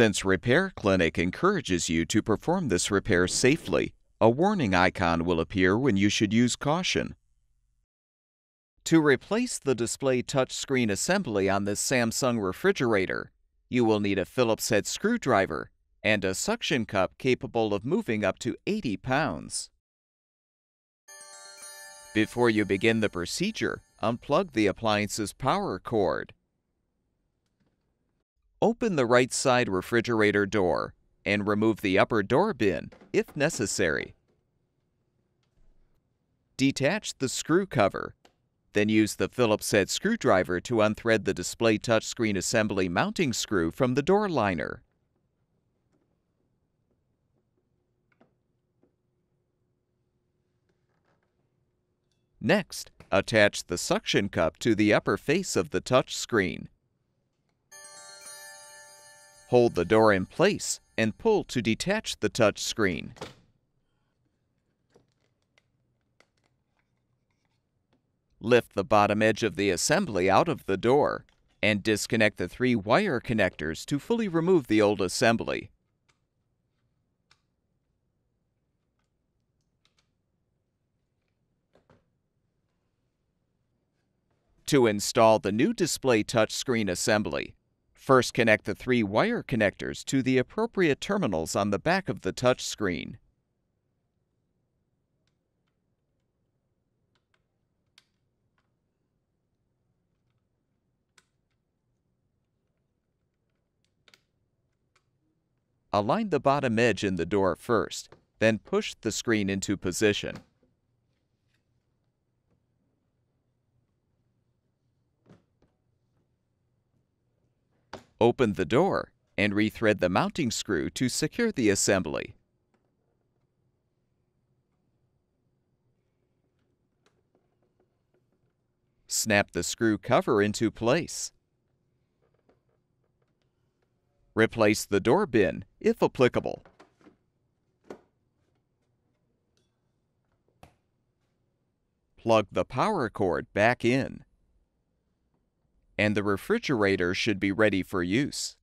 Since Repair Clinic encourages you to perform this repair safely, a warning icon will appear when you should use caution. To replace the display touchscreen assembly on this Samsung refrigerator, you will need a Phillips head screwdriver and a suction cup capable of moving up to 80 pounds. Before you begin the procedure, unplug the appliance's power cord. Open the right side refrigerator door and remove the upper door bin if necessary. Detach the screw cover, then use the Phillips head screwdriver to unthread the display touchscreen assembly mounting screw from the door liner. Next, attach the suction cup to the upper face of the touchscreen. Hold the door in place and pull to detach the touchscreen. Lift the bottom edge of the assembly out of the door and disconnect the 3 wire connectors to fully remove the old assembly. To install the new display touchscreen assembly, first connect the 3 wire connectors to the appropriate terminals on the back of the touchscreen. Align the bottom edge in the door first, then push the screen into position. Open the door and rethread the mounting screw to secure the assembly. Snap the screw cover into place. Replace the door bin, if applicable. Plug the power cord back in, and the refrigerator should be ready for use.